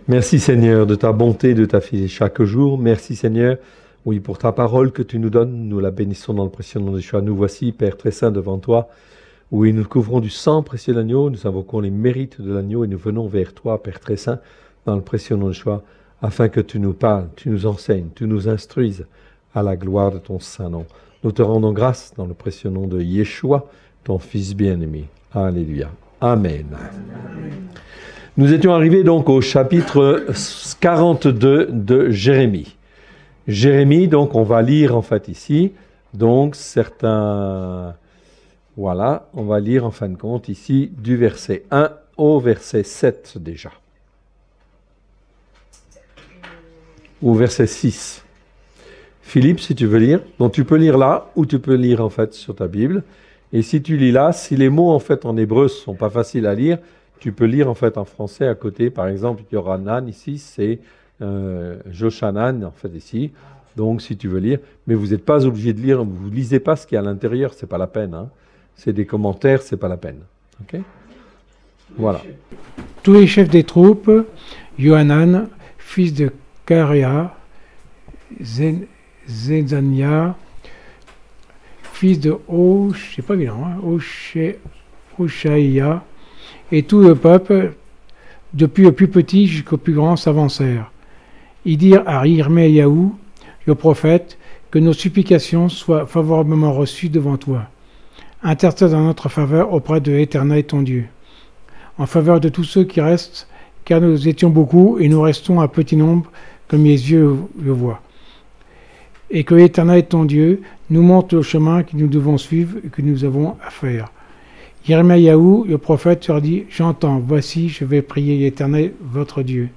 Merci Seigneur de ta bonté, de ta fidélité chaque jour. Merci Seigneur, oui, pour ta parole que tu nous donnes. Nous la bénissons dans le précieux nom de Yeshua. Nous voici, Père très saint, devant toi. Oui, nous couvrons du sang précieux de l'agneau. Nous invoquons les mérites de l'agneau et nous venons vers toi, Père très saint, dans le précieux nom de Yeshua, afin que tu nous parles, tu nous enseignes, tu nous instruises à la gloire de ton saint nom. Nous te rendons grâce dans le précieux nom de Yeshua, ton Fils bien-aimé. Alléluia. Amen. Nous étions arrivés donc au chapitre 42 de Jérémie. Jérémie, donc on va lire en fait ici, donc certains... Voilà, on va lire en fin de compte ici du verset 1 au verset 7 déjà. Ou verset 6. Philippe, si tu veux lire, donc tu peux lire là ou tu peux lire en fait sur ta Bible. Et si tu lis là, si les mots en fait en hébreu ne sont pas faciles à lire, tu peux lire en fait en français à côté. Par exemple, Yohanan ici, c'est Joshanan en fait ici. Donc si tu veux lire, mais vous n'êtes pas obligé de lire, vous ne lisez pas ce qu'il y a à l'intérieur, c'est pas la peine. Hein. C'est des commentaires, c'est pas la peine. Ok ? Voilà. Tous les chefs des troupes, Yohanan, fils de Karéa, Zézania, fils de c'est pas évident, hein, Oshaïa, et tout le peuple, depuis le plus petit jusqu'au plus grand, s'avancèrent. Ils dirent à Yirmeyahu, le prophète, que nos supplications soient favorablement reçues devant toi. Intercède en notre faveur auprès de l'Éternel ton Dieu, en faveur de tous ceux qui restent, car nous étions beaucoup et nous restons un petit nombre, comme les yeux le voient. Et que l'Éternel ton Dieu nous montre le chemin que nous devons suivre et que nous avons à faire. Yirmeyahu, le prophète, leur dit, j'entends, voici, je vais prier l'Éternel, votre Dieu.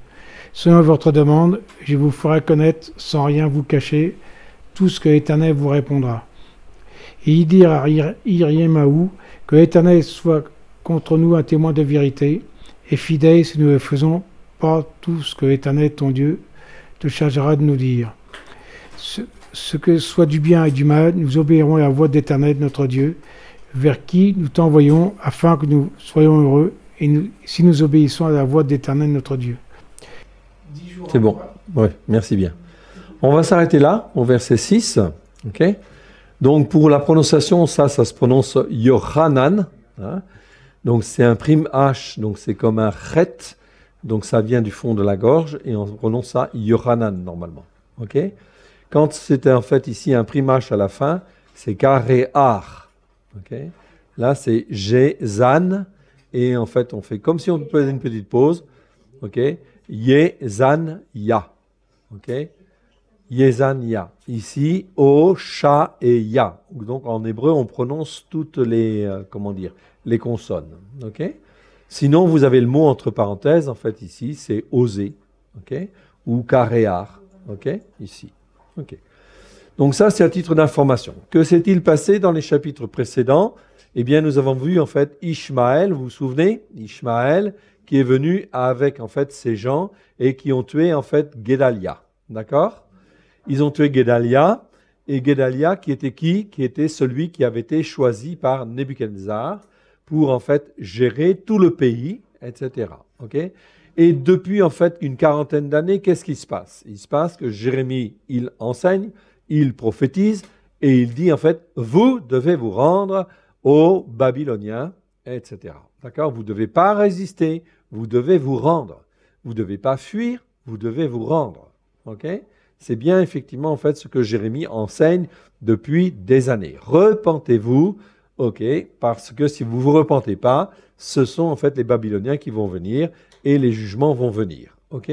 Selon votre demande, je vous ferai connaître, sans rien vous cacher, tout ce que l'Éternel vous répondra. Et ils dirent à Yirmeyahu, que l'Éternel soit contre nous un témoin de vérité, et fidèle si nous ne faisons pas tout ce que l'Éternel, ton Dieu, te chargera de nous dire. Ce que soit du bien et du mal, nous obéirons à la voix d'Éternel, notre Dieu, vers qui nous t'envoyons, afin que nous soyons heureux, et si nous obéissons à la voix d'Éternel, notre Dieu. C'est bon, ouais, merci bien. On va s'arrêter là, au verset 6. Ok. Donc pour la prononciation, ça se prononce Yohanan. Hein. Donc c'est un prime H, donc c'est comme un chet, donc ça vient du fond de la gorge, et on prononce ça Yohanan normalement. Ok. Quand c'était en fait ici un prime H à la fin, c'est Karéar. Okay. Là, c'est Jézan. Et en fait, on fait comme si on faisait une petite pause. Ok. Yezan Ya. Ok. Yezan Ya. Ici, O, Sha et Ya. Donc en hébreu, on prononce toutes les, les consonnes. Ok. Sinon, vous avez le mot entre parenthèses. En fait, ici, c'est Osé. Ok. Ou Karéar. Ok. Ici. Ok. Donc ça, c'est à titre d'information. Que s'est-il passé dans les chapitres précédents ? Eh bien, nous avons vu en fait Ishmaël, vous vous souvenez ? Ishmaël qui est venu avec en fait ces gens et qui ont tué en fait Guédalia. D'accord ? Ils ont tué Guédalia, et Guédalia qui était qui ? Qui était celui qui avait été choisi par Nebuchadnezzar pour en fait gérer tout le pays, etc. Ok ? Et depuis en fait une quarantaine d'années, qu'est-ce qui se passe ? Il se passe que Jérémie, il enseigne, il prophétise et il dit en fait, vous devez vous rendre aux Babyloniens, etc. D'accord ? Vous ne devez pas résister, vous devez vous rendre. Vous ne devez pas fuir, vous devez vous rendre. Ok ? C'est bien effectivement en fait ce que Jérémie enseigne depuis des années. Repentez-vous, ok ? Parce que si vous ne vous repentez pas, ce sont en fait les Babyloniens qui vont venir et les jugements vont venir. Ok ?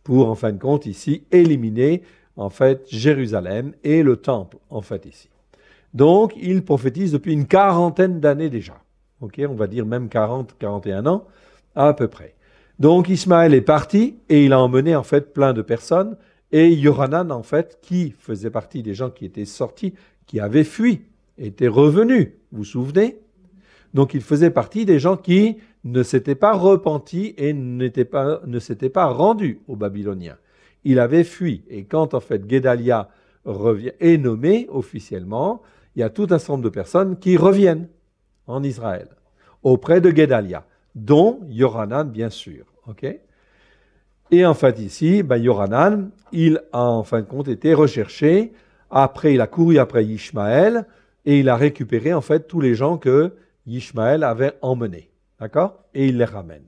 Pour en fin de compte ici éliminer en fait, Jérusalem et le temple, en fait, ici. Donc, il prophétise depuis une quarantaine d'années déjà. Ok, on va dire même 40, 41 ans, à peu près. Donc, Ismaël est parti et il a emmené, en fait, plein de personnes. Et Yohanan, en fait, qui faisait partie des gens qui étaient sortis, qui avaient fui, était revenu. Vous vous souvenez ? Donc, il faisait partie des gens qui ne s'étaient pas repentis et ne s'étaient pas rendus aux Babyloniens. Il avait fui. Et quand, en fait, Guédalia est nommé officiellement, il y a tout un certain nombre de personnes qui reviennent en Israël, auprès de Guédalia, dont Yohanan, bien sûr. Okay ? Et en fait ici, Yohanan, il a en fin de compte été recherché. Après, il a couru après Ishmaël et il a récupéré en fait tous les gens que Ishmaël avait emmenés. D'accord? Et il les ramène.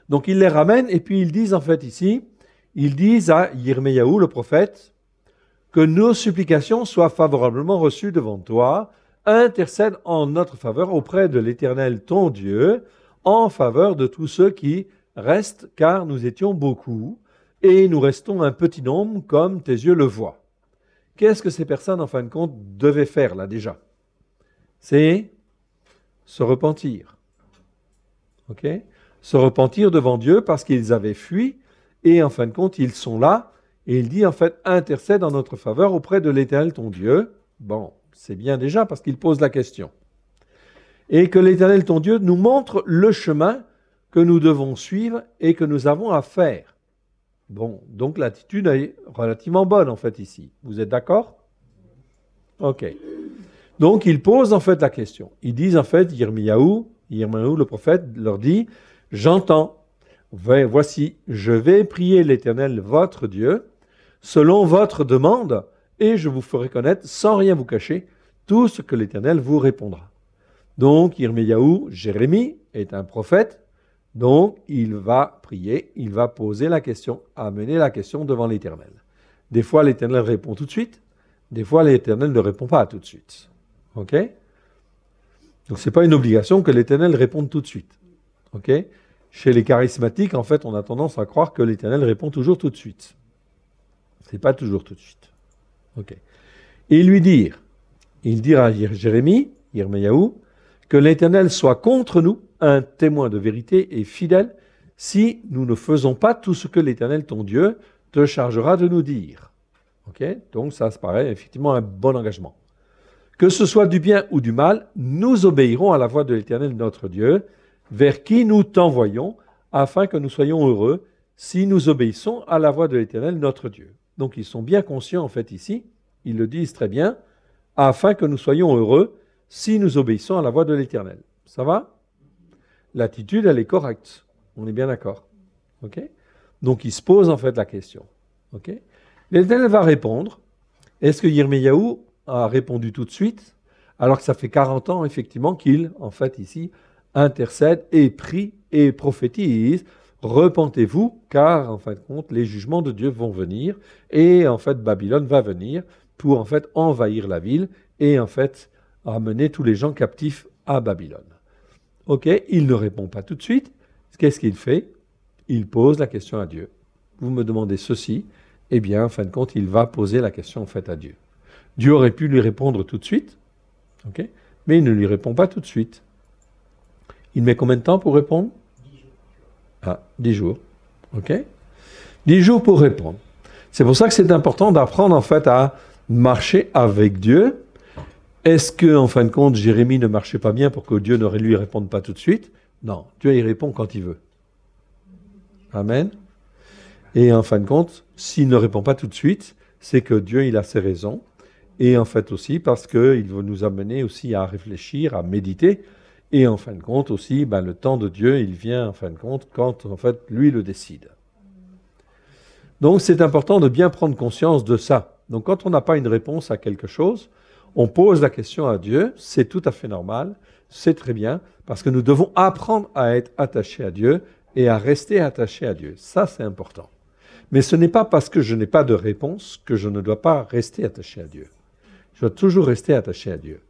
Donc il les ramène et puis ils disent en fait ici, ils disent à Yirmeyahu, le prophète, que nos supplications soient favorablement reçues devant toi, intercède en notre faveur auprès de l'Éternel ton Dieu, en faveur de tous ceux qui restent, car nous étions beaucoup, et nous restons un petit nombre, comme tes yeux le voient. Qu'est-ce que ces personnes, en fin de compte, devaient faire là déjà? C'est se repentir. Ok? Se repentir devant Dieu parce qu'ils avaient fui, et en fin de compte, ils sont là, et il dit en fait, intercède en notre faveur auprès de l'Éternel ton Dieu. Bon, c'est bien déjà parce qu'il pose la question. Et que l'Éternel ton Dieu nous montre le chemin que nous devons suivre et que nous avons à faire. Bon, donc l'attitude est relativement bonne en fait ici. Vous êtes d'accord? Ok. Donc ils posent en fait la question. Ils disent en fait, Yirmiyahu, le prophète, leur dit, j'entends, voici, je vais prier l'Éternel votre Dieu, selon votre demande, et je vous ferai connaître, sans rien vous cacher, tout ce que l'Éternel vous répondra. Donc Yirmiyahu, Jérémie, est un prophète, donc il va prier, il va poser la question, amener la question devant l'Éternel. Des fois l'Éternel répond tout de suite, des fois l'Éternel ne répond pas tout de suite. Ok? Donc ce n'est pas une obligation que l'Éternel réponde tout de suite. Ok? Chez les charismatiques, en fait, on a tendance à croire que l'Éternel répond toujours tout de suite. Ce n'est pas toujours tout de suite. Ok. Et il dira à Jérémie, Yirmiyahu, que l'Éternel soit contre nous un témoin de vérité et fidèle si nous ne faisons pas tout ce que l'Éternel, ton Dieu, te chargera de nous dire. Ok? Donc ça paraît effectivement un bon engagement. Que ce soit du bien ou du mal, nous obéirons à la voix de l'Éternel, notre Dieu, vers qui nous t'envoyons, afin que nous soyons heureux si nous obéissons à la voix de l'Éternel, notre Dieu. Donc ils sont bien conscients en fait ici, ils le disent très bien, afin que nous soyons heureux si nous obéissons à la voix de l'Éternel. Ça va? L'attitude, elle est correcte. On est bien d'accord. Ok? Donc, il se pose en fait la question. Ok? L'Éternel va répondre. Est-ce que Yirmiyahu a répondu tout de suite? Alors que ça fait 40 ans, effectivement, qu'il, en fait, ici, intercède et prie et prophétise. Repentez-vous, car, en fin de compte, les jugements de Dieu vont venir. Et, en fait, Babylone va venir pour, en fait, envahir la ville et, en fait, amener tous les gens captifs à Babylone. Ok, il ne répond pas tout de suite. Qu'est-ce qu'il fait? Il pose la question à Dieu. Vous me demandez ceci, eh bien, en fin de compte, il va poser la question en fait à Dieu. Dieu aurait pu lui répondre tout de suite, ok, mais il ne lui répond pas tout de suite. Il met combien de temps pour répondre? 10 jours. Ah, 10 jours. Ok? 10 jours pour répondre. C'est pour ça que c'est important d'apprendre en fait à marcher avec Dieu. Est-ce que, en fin de compte, Jérémie ne marchait pas bien pour que Dieu ne lui réponde pas tout de suite? Non, Dieu y répond quand il veut. Amen. Et en fin de compte, s'il ne répond pas tout de suite, c'est que Dieu, il a ses raisons. Et en fait aussi parce qu'il veut nous amener aussi à réfléchir, à méditer. Et en fin de compte aussi, le temps de Dieu, il vient en fin de compte quand en fait lui le décide. Donc c'est important de bien prendre conscience de ça. Donc quand on n'a pas une réponse à quelque chose, on pose la question à Dieu, c'est tout à fait normal, c'est très bien, parce que nous devons apprendre à être attachés à Dieu et à rester attachés à Dieu. Ça, c'est important. Mais ce n'est pas parce que je n'ai pas de réponse que je ne dois pas rester attaché à Dieu. Je dois toujours rester attaché à Dieu.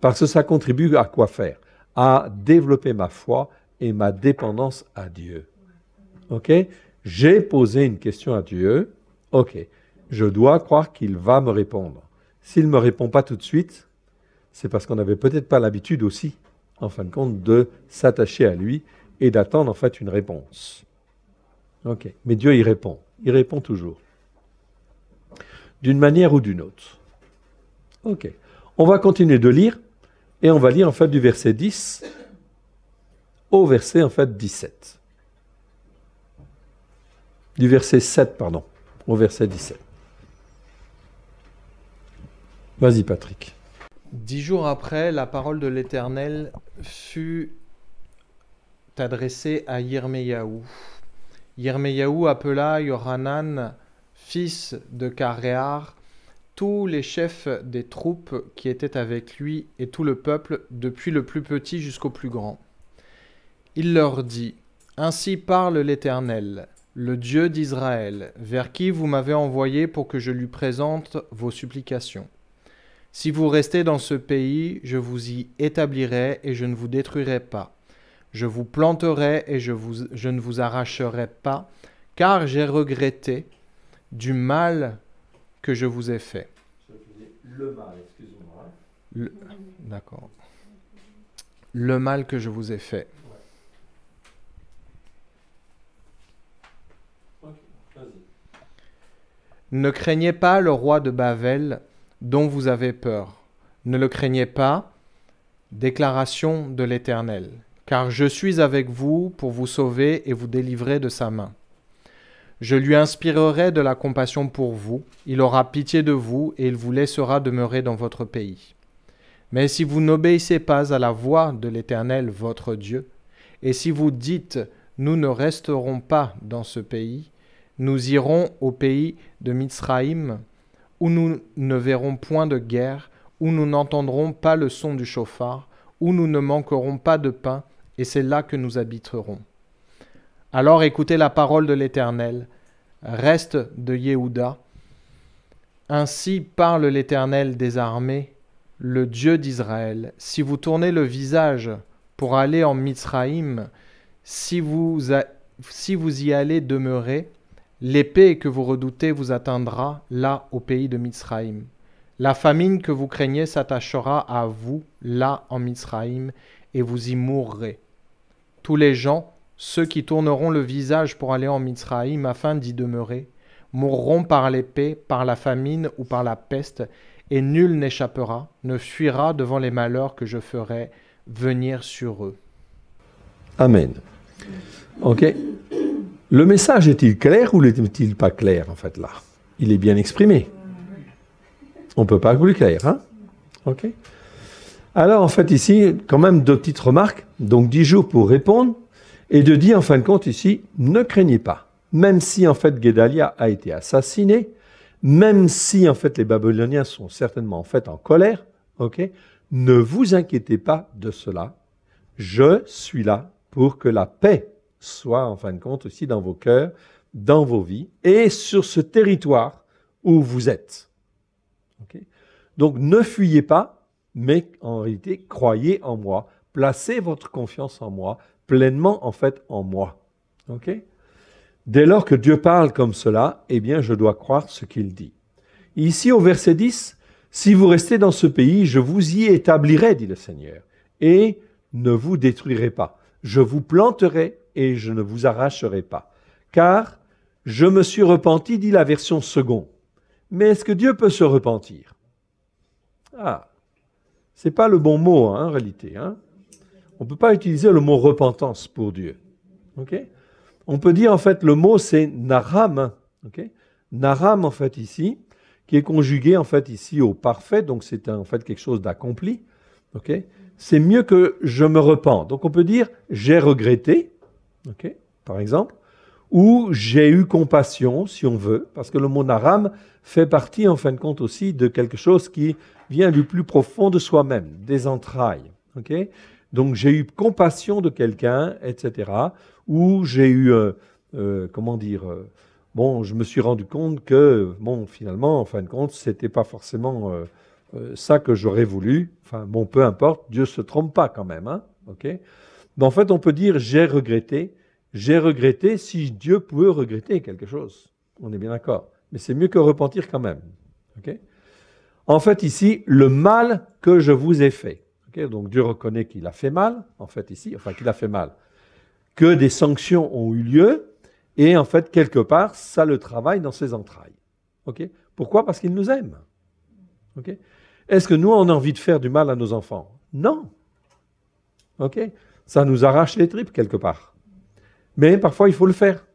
Parce que ça contribue à quoi faire? À développer ma foi et ma dépendance à Dieu. Ok? J'ai posé une question à Dieu. Ok. Je dois croire qu'il va me répondre. S'il ne me répond pas tout de suite, c'est parce qu'on n'avait peut-être pas l'habitude aussi, en fin de compte, de s'attacher à lui et d'attendre en fait une réponse. Ok. Mais Dieu, il répond toujours. D'une manière ou d'une autre. Ok. On va continuer de lire et on va lire en fait du verset 10 au verset en fait 17. Du verset 7, pardon, au verset 17. Vas-y, Patrick. 10 jours après, la parole de l'Éternel fut adressée à Yirmeyahu. Yirmeyahu appela Yohanan, fils de Karéar, tous les chefs des troupes qui étaient avec lui et tout le peuple, depuis le plus petit jusqu'au plus grand. Il leur dit, « Ainsi parle l'Éternel, le Dieu d'Israël, vers qui vous m'avez envoyé pour que je lui présente vos supplications. Si vous restez dans ce pays, je vous y établirai et je ne vous détruirai pas. Je vous planterai et je ne vous arracherai pas, car j'ai regretté du mal que je vous ai fait. » Le mal, excusez-moi. D'accord. Le mal que je vous ai fait. Ne craignez pas le roi de Babel, dont vous avez peur. Ne le craignez pas, déclaration de l'Éternel, car je suis avec vous pour vous sauver et vous délivrer de sa main. Je lui inspirerai de la compassion pour vous, il aura pitié de vous et il vous laissera demeurer dans votre pays. Mais si vous n'obéissez pas à la voix de l'Éternel votre Dieu, et si vous dites « Nous ne resterons pas dans ce pays », nous irons au pays de Mitsraïm, où nous ne verrons point de guerre, où nous n'entendrons pas le son du chauffard, où nous ne manquerons pas de pain, et c'est là que nous habiterons. Alors écoutez la parole de l'Éternel, reste de Yehuda. Ainsi parle l'Éternel des armées, le Dieu d'Israël. Si vous tournez le visage pour aller en Mitsraïm, si vous y allez demeurer, l'épée que vous redoutez vous atteindra là au pays de Mitsraïm. La famine que vous craignez s'attachera à vous là en Mitsraïm, et vous y mourrez. Tous les gens, ceux qui tourneront le visage pour aller en Mitsraïm afin d'y demeurer, mourront par l'épée, par la famine ou par la peste, et nul n'échappera, ne fuira devant les malheurs que je ferai venir sur eux. Amen. Ok. Le message est-il clair ou n'est-il pas clair, en fait, là? Il est bien exprimé. On ne peut pas plus clair, hein? Ok. Alors, en fait, ici, quand même, deux petites remarques. Donc, 10 jours pour répondre. Et de dire, en fin de compte, ici, ne craignez pas. Même si, en fait, Guédalia a été assassiné, même si, en fait, les Babyloniens sont certainement, en fait, en colère, ok? Ne vous inquiétez pas de cela. Je suis là pour que la paix soit, en fin de compte, aussi dans vos cœurs, dans vos vies, et sur ce territoire où vous êtes. Okay? Donc, ne fuyez pas, mais en réalité, croyez en moi, placez votre confiance en moi, pleinement, en fait, en moi. Okay? Dès lors que Dieu parle comme cela, eh bien, je dois croire ce qu'il dit. Ici, au verset 10, « Si vous restez dans ce pays, je vous y établirai, dit le Seigneur, et ne vous détruirai pas. Je vous planterai et je ne vous arracherai pas. Car je me suis repenti, dit la version seconde. Mais est-ce que Dieu peut se repentir? Ah, c'est pas le bon mot, hein, en réalité. Hein? On ne peut pas utiliser le mot repentance pour Dieu. Okay? On peut dire, en fait, le mot, c'est naram. Okay? Naram, en fait, ici, qui est conjugué, en fait, ici, au parfait. Donc, c'est en fait quelque chose d'accompli. Okay? C'est mieux que je me repens. Donc, on peut dire, j'ai regretté. Okay, par exemple, ou j'ai eu compassion, si on veut, parce que le mot naram fait partie, en fin de compte, aussi de quelque chose qui vient du plus profond de soi-même, des entrailles. Okay? Donc, j'ai eu compassion de quelqu'un, etc., ou j'ai eu, je me suis rendu compte que, finalement, en fin de compte, c'était pas forcément ça que j'aurais voulu. Enfin, peu importe, Dieu se trompe pas quand même, hein, ok? Mais en fait, on peut dire « j'ai regretté ». J'ai regretté si Dieu peut regretter quelque chose. On est bien d'accord. Mais c'est mieux que repentir quand même. Okay? En fait, ici, le mal que je vous ai fait. Okay? Donc, Dieu reconnaît qu'il a fait mal, en fait, ici. Enfin, qu'il a fait mal. Que des sanctions ont eu lieu. Et en fait, quelque part, ça le travaille dans ses entrailles. Okay? Pourquoi? Parce qu'il nous aime. Okay? Est-ce que nous, on a envie de faire du mal à nos enfants? Non. Ok? Ça nous arrache les tripes quelque part. Mais parfois, il faut le faire.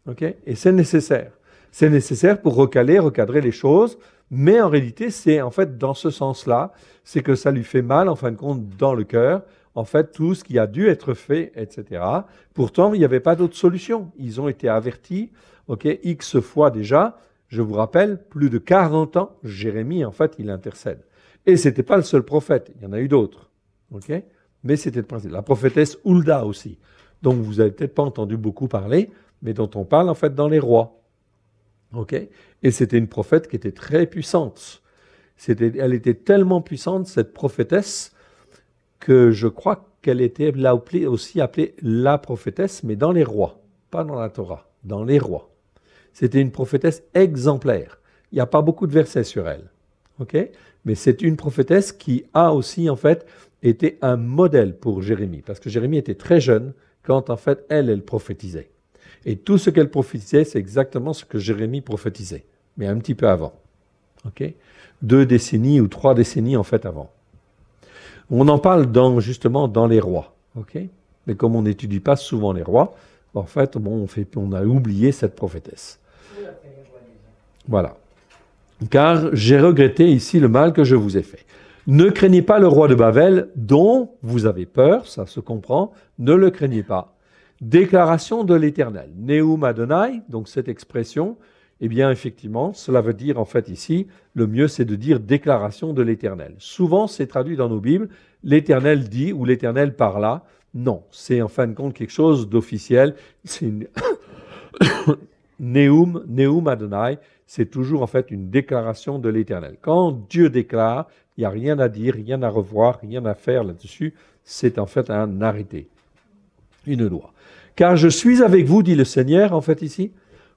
Okay? Et c'est nécessaire. C'est nécessaire pour recadrer les choses. Mais en réalité, c'est en fait dans ce sens-là, c'est que ça lui fait mal, en fin de compte, dans le cœur. en fait, tout ce qui a dû être fait, etc. Pourtant, il n'y avait pas d'autre solution. Ils ont été avertis, ok, X fois déjà. Je vous rappelle, plus de 40 ans, Jérémie, en fait, il intercède. Et ce n'était pas le seul prophète, il y en a eu d'autres, ok. Mais c'était le principe. La prophétesse Hulda aussi, dont vous n'avez peut-être pas entendu beaucoup parler, mais dont on parle, en fait, dans les rois. ok. Et c'était une prophète qui était très puissante. Elle était tellement puissante, cette prophétesse, que je crois qu'elle était là aussi appelée la prophétesse, mais dans les rois, pas dans la Torah, dans les rois. C'était une prophétesse exemplaire. Il n'y a pas beaucoup de versets sur elle. ok. Mais c'est une prophétesse qui a aussi, en fait, été un modèle pour Jérémie. Parce que Jérémie était très jeune quand, en fait, elle prophétisait. Et tout ce qu'elle prophétisait, c'est exactement ce que Jérémie prophétisait, mais un petit peu avant. ok. 2 décennies ou 3 décennies, en fait, avant. On en parle justement dans les rois. ok. Mais comme on n'étudie pas souvent les rois, en fait, on a oublié cette prophétesse. Voilà. Car j'ai regretté ici le mal que je vous ai fait. Ne craignez pas le roi de Babel, dont vous avez peur, ça se comprend, ne le craignez pas. Déclaration de l'Éternel. Neum Adonai, donc cette expression, eh bien effectivement, cela veut dire en fait ici, le mieux c'est de dire déclaration de l'Éternel. Souvent c'est traduit dans nos Bibles, l'Éternel dit ou l'Éternel parla. Non, c'est en fin de compte quelque chose d'officiel. C'est une Neum Adonai, c'est toujours en fait une déclaration de l'Éternel. Quand Dieu déclare, il n'y a rien à dire, rien à revoir, rien à faire là-dessus. C'est en fait un arrêté, une loi. Car je suis avec vous, dit le Seigneur, en fait ici,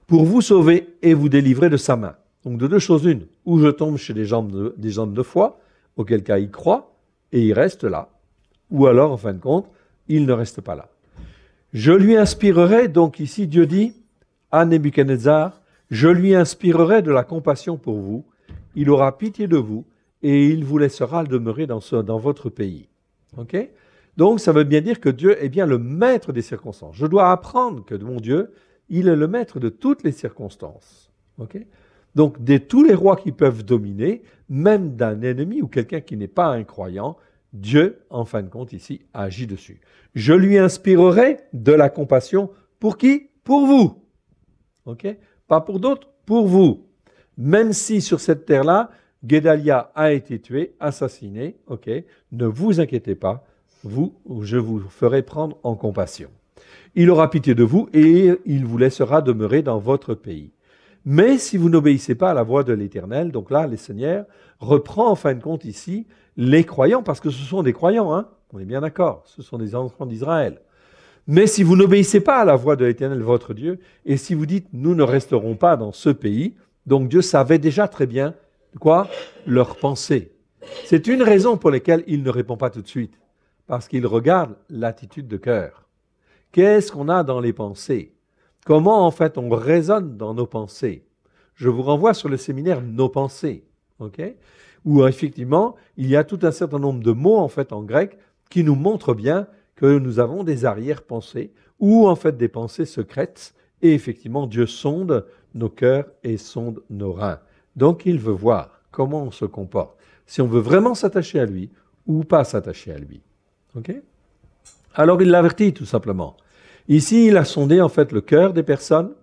pour vous sauver et vous délivrer de sa main. Donc de 2 choses une, ou je tombe chez des gens de foi, auquel cas il croit, et il reste là, ou alors, en fin de compte, il ne reste pas là. Je lui inspirerai, donc ici Dieu dit à Nebuchadnezzar, je lui inspirerai de la compassion pour vous, il aura pitié de vous, et il vous laissera demeurer dans votre pays. Ok ? Donc ça veut bien dire que Dieu est bien le maître des circonstances. Je dois apprendre que mon Dieu, il est le maître de toutes les circonstances. ok ? Donc tous les rois qui peuvent dominer, même d'un ennemi ou quelqu'un qui n'est pas un croyant, Dieu, en fin de compte, ici, agit dessus. Je lui inspirerai de la compassion. Pour qui ? Pour vous. ok ? Pas pour d'autres, pour vous. Même si sur cette terre-là, Guédalia a été tué, assassiné, ok ? Ne vous inquiétez pas, je vous ferai prendre en compassion. Il aura pitié de vous et il vous laissera demeurer dans votre pays. Mais si vous n'obéissez pas à la voix de l'Éternel, donc là, le Seigneur reprend en fin de compte ici les croyants, parce que ce sont des croyants, hein, on est bien d'accord, ce sont des enfants d'Israël. Mais si vous n'obéissez pas à la voix de l'Éternel, votre Dieu, et si vous dites, nous ne resterons pas dans ce pays, donc Dieu savait déjà très bien quoi ? Leurs pensées. C'est une raison pour laquelle il ne répond pas tout de suite, parce qu'il regarde l'attitude de cœur. Qu'est-ce qu'on a dans les pensées ? Comment en fait on raisonne dans nos pensées ? Je vous renvoie sur le séminaire Nos pensées, ok ? Où effectivement, il y a tout un certain nombre de mots en fait en grec qui nous montrent bien que nous avons des arrière-pensées ou en fait des pensées secrètes et effectivement Dieu sonde nos cœurs et sonde nos reins. Donc il veut voir comment on se comporte, si on veut vraiment s'attacher à lui ou pas s'attacher à lui. ok ? Alors il l'avertit tout simplement. Ici, il a sondé en fait le cœur des personnes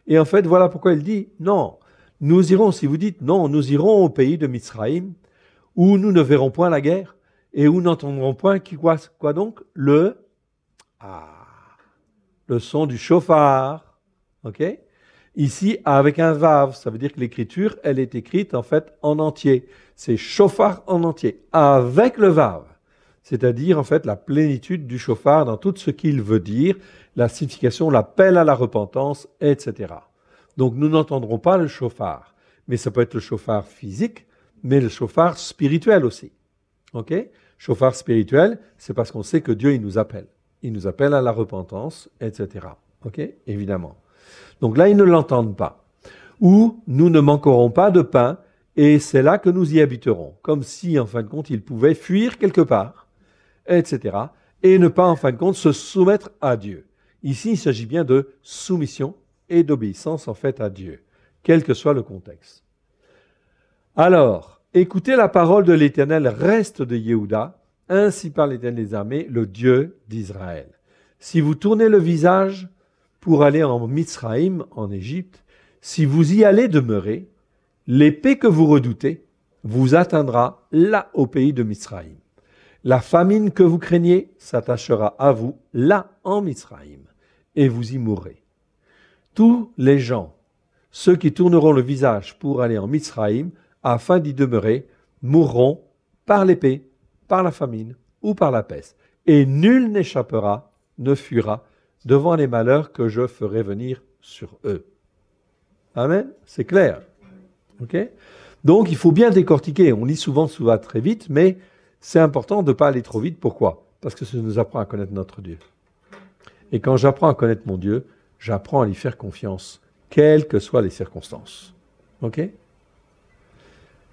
et en fait voilà pourquoi il dit non. Nous irons, si vous dites non, nous irons au pays de Mizraïm, où nous ne verrons point la guerre, et où n'entendrons point quoi donc le son du chauffard. ok ? Ici, avec un vav, ça veut dire que l'écriture, elle est écrite en fait en entier. C'est chauffard en entier, avec le vav. C'est-à-dire en fait la plénitude du chauffard dans tout ce qu'il veut dire, la signification, l'appel à la repentance, etc. Donc nous n'entendrons pas le chauffard, mais ça peut être le chauffard physique, mais le chauffard spirituel aussi. ok ? Chauffard spirituel, c'est parce qu'on sait que Dieu, il nous appelle. Il nous appelle à la repentance, etc. ok ? Évidemment. Donc là, ils ne l'entendent pas. Ou nous ne manquerons pas de pain, et c'est là que nous y habiterons. Comme si, en fin de compte, ils pouvaient fuir quelque part, etc. Et ne pas, en fin de compte, se soumettre à Dieu. Ici, il s'agit bien de soumission et d'obéissance, en fait, à Dieu, quel que soit le contexte. Alors, écoutez la parole de l'Éternel, reste de Yehuda, Ainsi parle l'Éternel des armées, le Dieu d'Israël. Si vous tournez le visage pour aller en Mitsraïm, en Égypte, si vous y allez demeurer, l'épée que vous redoutez vous atteindra là au pays de Mitsraïm. La famine que vous craignez s'attachera à vous là en Mitsraïm, et vous y mourrez. Tous les gens, ceux qui tourneront le visage pour aller en Mitsraïm, afin d'y demeurer, mourront par l'épée, par la famine ou par la peste. Et nul n'échappera, ne fuira, devant les malheurs que je ferai venir sur eux. Amen. C'est clair. Ok? Donc, il faut bien décortiquer. On lit souvent très vite, mais c'est important de ne pas aller trop vite. Pourquoi? Parce que ça nous apprend à connaître notre Dieu. Et quand j'apprends à connaître mon Dieu, j'apprends à lui faire confiance, quelles que soient les circonstances. Ok?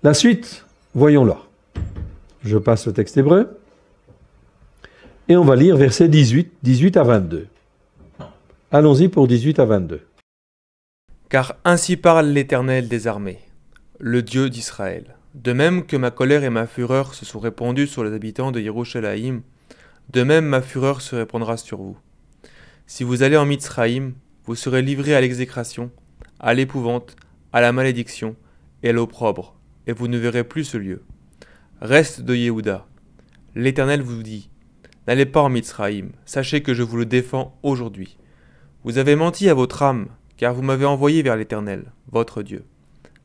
La suite, voyons-la. Je passe le texte hébreu. Et on va lire versets 18 à 22. Allons-y pour 18 à 22. Car ainsi parle l'Éternel des armées, le Dieu d'Israël. De même que ma colère et ma fureur se sont répandues sur les habitants de Yerushalayim, de même ma fureur se répandra sur vous. Si vous allez en Mitsraïm, vous serez livrés à l'exécration, à l'épouvante, à la malédiction et à l'opprobre, et vous ne verrez plus ce lieu. Reste de Yehuda. L'Éternel vous dit, n'allez pas en Mitsraïm, sachez que je vous le défends aujourd'hui. Vous avez menti à votre âme, car vous m'avez envoyé vers l'Éternel, votre Dieu,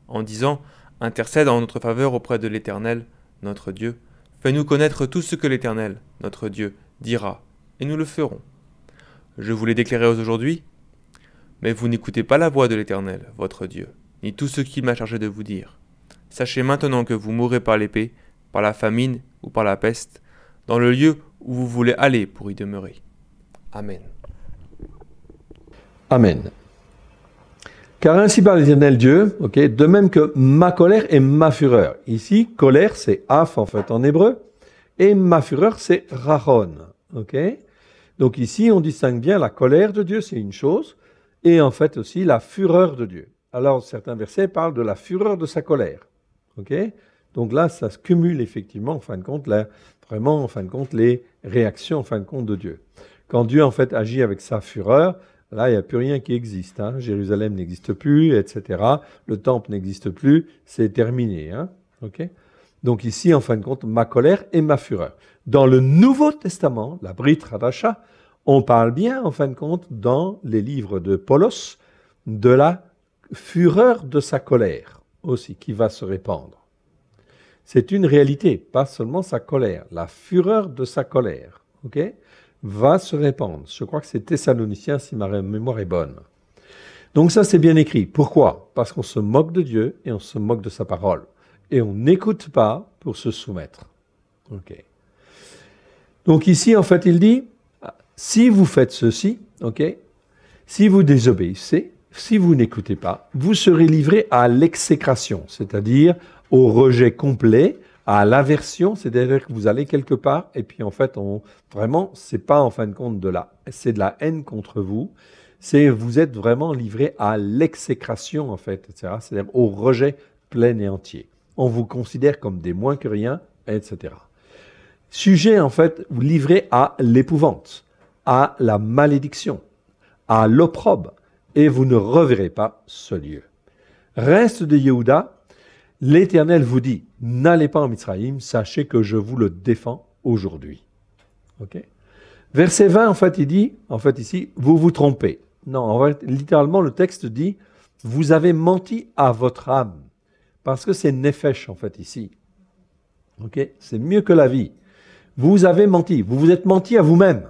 en disant, intercède en notre faveur auprès de l'Éternel, notre Dieu, fais-nous connaître tout ce que l'Éternel, notre Dieu, dira, et nous le ferons. Je vous l'ai déclaré aujourd'hui, mais vous n'écoutez pas la voix de l'Éternel, votre Dieu, ni tout ce qu'il m'a chargé de vous dire. Sachez maintenant que vous mourrez par l'épée, par la famine ou par la peste, dans le lieu où vous voulez aller pour y demeurer. Amen. Amen. Car ainsi parle l'Éternel Dieu, de même que ma colère et ma fureur. Ici, colère, c'est af en fait en hébreu, et ma fureur, c'est rachon. Donc ici, on distingue bien la colère de Dieu, c'est une chose, et en fait aussi la fureur de Dieu. Alors, certains versets parlent de la fureur de sa colère. Donc là, ça se cumule effectivement, en fin de compte, vraiment, en fin de compte, les réactions, en fin de compte, de Dieu. Quand Dieu, en fait, agit avec sa fureur, là, il n'y a plus rien qui existe. Jérusalem n'existe plus, etc. Le temple n'existe plus, c'est terminé. Donc ici, en fin de compte, ma colère et ma fureur. Dans le Nouveau Testament, la Brit Hadasha, on parle bien, en fin de compte, dans les livres de Paulos, de la fureur de sa colère aussi, qui va se répandre. C'est une réalité, pas seulement sa colère, la fureur de sa colère, va se répandre. Je crois que c'est Thessaloniciens, si ma mémoire est bonne. Donc ça, c'est bien écrit. Pourquoi? Parce qu'on se moque de Dieu et on se moque de sa parole. Et on n'écoute pas pour se soumettre. Donc ici, en fait, il dit, si vous faites ceci, si vous désobéissez, si vous n'écoutez pas, vous serez livrés à l'exécration, c'est-à-dire au rejet complet, à l'aversion, c'est-à-dire que vous allez quelque part et puis en fait, vraiment, c'est pas en fin de compte c'est de la haine contre vous, vous êtes vraiment livrés à l'exécration en fait, etc. C'est-à-dire au rejet plein et entier. On vous considère comme des moins que rien, etc. Sujet en fait, vous livrez à l'épouvante, à la malédiction, à l'opprobre, et vous ne reverrez pas ce lieu. Reste de Yehuda, l'Éternel vous dit, n'allez pas en Mitsraïm, sachez que je vous le défends aujourd'hui. Verset 20, en fait, il dit, ici, vous vous trompez. Non, en fait, littéralement, le texte dit, vous avez menti à votre âme. Parce que c'est Nefesh, en fait, ici. C'est mieux que la vie. Vous avez menti, vous vous êtes menti à vous-même.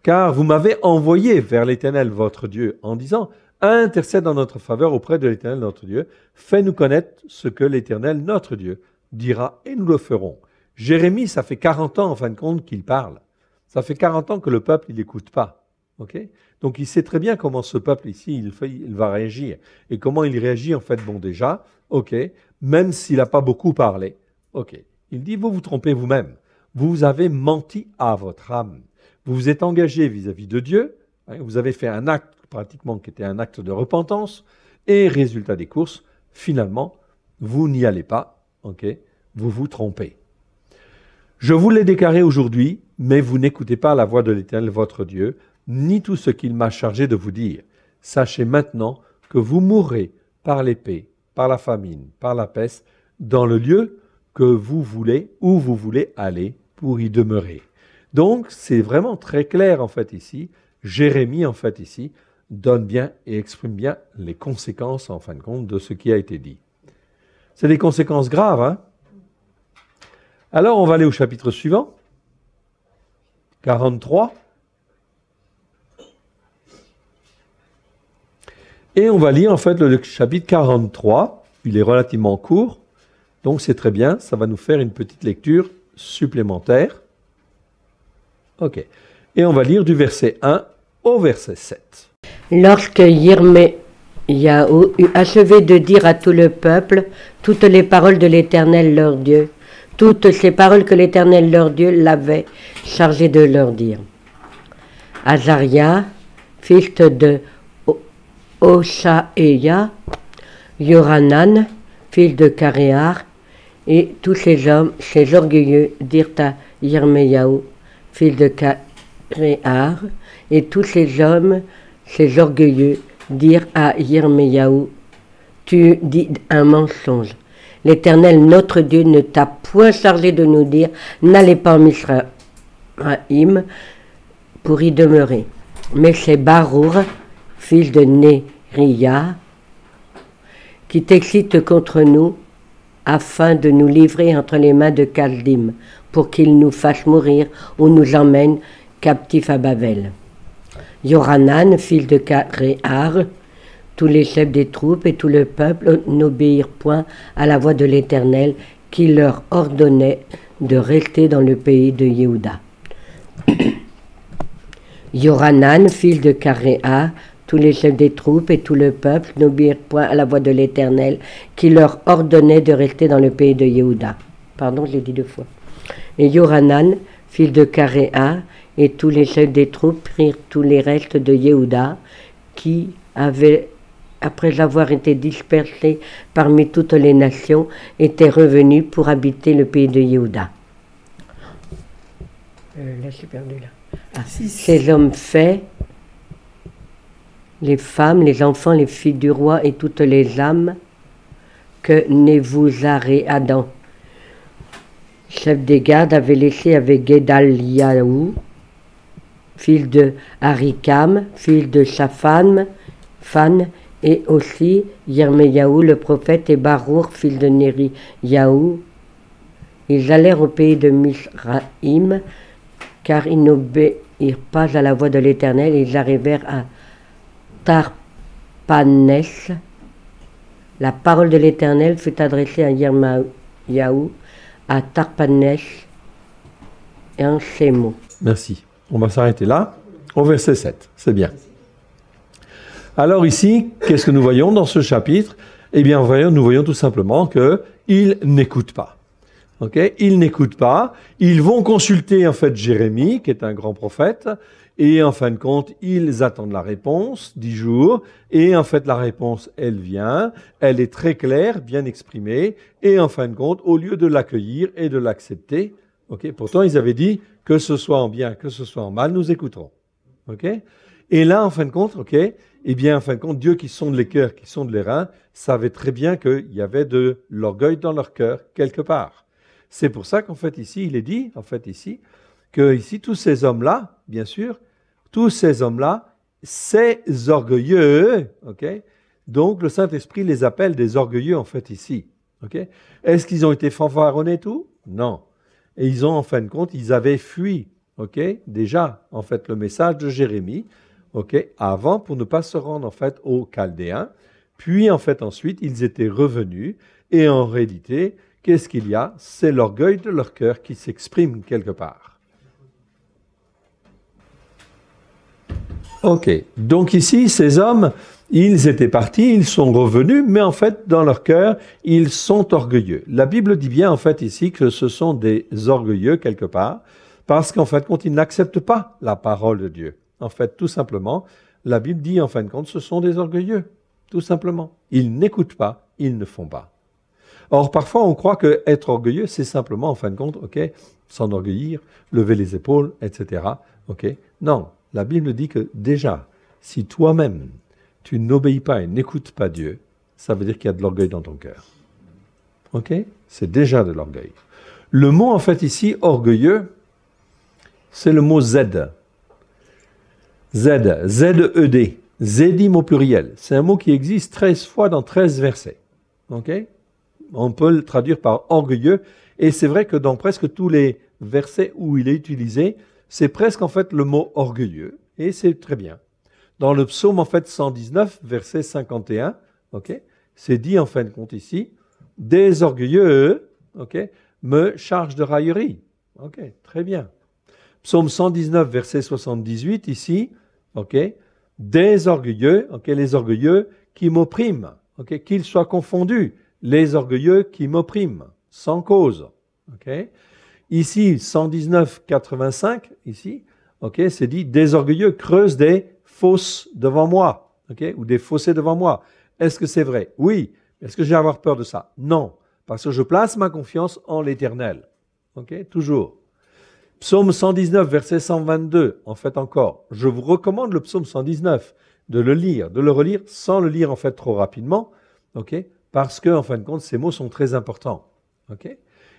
Car vous m'avez envoyé vers l'Éternel, votre Dieu, en disant, intercède en notre faveur auprès de l'Éternel, notre Dieu. Fais-nous connaître ce que l'Éternel, notre Dieu, dira et nous le ferons. Jérémie, ça fait 40 ans, en fin de compte, qu'il parle. Ça fait 40 ans que le peuple, il n'écoute pas. Donc, il sait très bien comment ce peuple ici, il va réagir. Et comment il réagit, en fait, déjà, même s'il n'a pas beaucoup parlé. Il dit, vous vous trompez vous-même. Vous avez menti à votre âme. Vous vous êtes engagé vis-à-vis de Dieu. Vous avez fait un acte pratiquement qui était un acte de repentance. Et résultat des courses, finalement, vous n'y allez pas. Vous vous trompez. Je vous l'ai déclaré aujourd'hui, mais vous n'écoutez pas la voix de l'Éternel, votre Dieu, ni tout ce qu'il m'a chargé de vous dire. Sachez maintenant que vous mourrez par l'épée, par la famine, par la peste, dans le lieu que vous voulez, où vous voulez aller pour y demeurer. Donc, c'est vraiment très clair en fait ici. Jérémie en fait ici donne bien et exprime bien les conséquences en fin de compte de ce qui a été dit. C'est des conséquences graves, hein? Alors, on va aller au chapitre suivant, 43. Et on va lire en fait le chapitre 43. Il est relativement court, donc c'est très bien. Ça va nous faire une petite lecture supplémentaire. Ok. Et on va lire du verset 1 au verset 7. Lorsque Yirmiyahu eut achevé de dire à tout le peuple toutes les paroles de l'Éternel leur Dieu, toutes ces paroles que l'Éternel leur Dieu l'avait chargé de leur dire. Azaria, fils de Oshaïa, Yoranan, fils de Karéar, et tous ces hommes, ces orgueilleux, dirent à Yirmiyahu, fils de Karéar, et tous ces hommes, ces orgueilleux, dirent à Yirmiyahu, tu dis un mensonge. L'Éternel, notre Dieu, ne t'a point chargé de nous dire, n'allez pas en Misraïm pour y demeurer. Mais c'est Barour, fils de Nériya, qui t'excite contre nous, afin de nous livrer entre les mains de Kaldim, pour qu'il nous fasse mourir ou nous emmène captifs à Babel. Yoranan, fils de Karéar, tous les chefs des troupes et tout le peuple n'obéirent point à la voix de l'Éternel qui leur ordonnait de rester dans le pays de Yehuda. Yoranan, fils de Karéa, tous les chefs des troupes et tout le peuple n'obéirent point à la voix de l'Éternel qui leur ordonnait de rester dans le pays de Yehuda. Pardon, je l'ai dit deux fois. Et Yoranan, fils de Karéa, et tous les chefs des troupes prirent tous les restes de Yehuda qui avaient, après avoir été dispersés parmi toutes les nations, étaient revenus pour habiter le pays de Yehuda. Là, j'ai perdu là. Ah, ces hommes faits, les femmes, les enfants, les filles du roi et toutes les âmes que Nebuzaradan, Adam, chef des gardes, avait laissé avec Gedaliahu, fils de Harikam, fils de Shaphan, et aussi Yirmiyahu le prophète et Barour, fils de Nériyahu. Ils allèrent au pays de Misraïm, car ils n'obéirent pas à la voix de l'Éternel. Ils arrivèrent à Tarpanès. La parole de l'Éternel fut adressée à Yirmiyahu à Tarpanès et en ces mots. Merci. On va s'arrêter là, au verset 7. C'est bien. Alors ici, qu'est-ce que nous voyons dans ce chapitre? Eh bien, nous voyons tout simplement qu'ils n'écoutent pas. Okay? Ils n'écoutent pas. Ils vont consulter en fait Jérémie, qui est un grand prophète, et en fin de compte, ils attendent la réponse, 10 jours, et en fait la réponse, elle vient, elle est très claire, bien exprimée, et en fin de compte, au lieu de l'accueillir et de l'accepter, pourtant ils avaient dit que ce soit en bien, que ce soit en mal, nous écouterons. Et là, en fin de compte, eh bien, en fin de compte, Dieu qui sonde les cœurs, qui sonde les reins, savait très bien qu'il y avait de l'orgueil dans leur cœur quelque part. C'est pour ça qu'en fait ici, il est dit, que ici tous ces hommes-là, bien sûr, tous ces hommes-là, ces orgueilleux, donc le Saint-Esprit les appelle des orgueilleux en fait ici. Est-ce qu'ils ont été fanfaronnés tout? Non. Et ils ont en fin de compte, ils avaient fui, déjà en fait le message de Jérémie, avant pour ne pas se rendre en fait aux Chaldéens. Puis en fait ensuite, ils étaient revenus et en réalité, qu'est-ce qu'il y a? C'est l'orgueil de leur cœur qui s'exprime quelque part. Donc ici, ces hommes, ils étaient partis, ils sont revenus, mais en fait, dans leur cœur, ils sont orgueilleux. La Bible dit bien en fait ici que ce sont des orgueilleux quelque part, parce qu'en fait, quand ils n'acceptent pas la parole de Dieu, en fait, tout simplement, la Bible dit en fin de compte, ce sont des orgueilleux, tout simplement. Ils n'écoutent pas, ils ne font pas. Or, parfois, on croit qu'être orgueilleux, c'est simplement, en fin de compte, s'enorgueillir, lever les épaules, etc. Ok? Non, la Bible dit que déjà, si toi-même, tu n'obéis pas et n'écoutes pas Dieu, ça veut dire qu'il y a de l'orgueil dans ton cœur. Ok? C'est déjà de l'orgueil. Le mot, en fait, ici, orgueilleux, c'est le mot Z. Z, Z-E-D. Zédim au pluriel. C'est un mot qui existe 13 fois dans 13 versets. Ok? On peut le traduire par orgueilleux. Et c'est vrai que dans presque tous les versets où il est utilisé, c'est presque en fait le mot orgueilleux. Et c'est très bien. Dans le psaume en fait 119, verset 51, ok, c'est dit en fin de compte ici, des orgueilleux, ok, me chargent de raillerie. Ok, très bien. Psaume 119, verset 78 ici, ok, des orgueilleux, ok, les orgueilleux qui m'oppriment, ok, qu'ils soient confondus, les orgueilleux qui m'oppriment, sans cause, ok. Ici, 119, 85, ici, ok, c'est dit, des orgueilleux creusent des fosses devant moi, ok, ou des fossés devant moi. Est-ce que c'est vrai? Oui. Est-ce que j'ai à avoir peur de ça? Non, parce que je place ma confiance en l'Éternel, ok, toujours. Psaume 119, verset 122, en fait encore, je vous recommande le psaume 119, de le lire, de le relire, sans le lire en fait trop rapidement, ok, parce que en fin de compte, ces mots sont très importants, ok.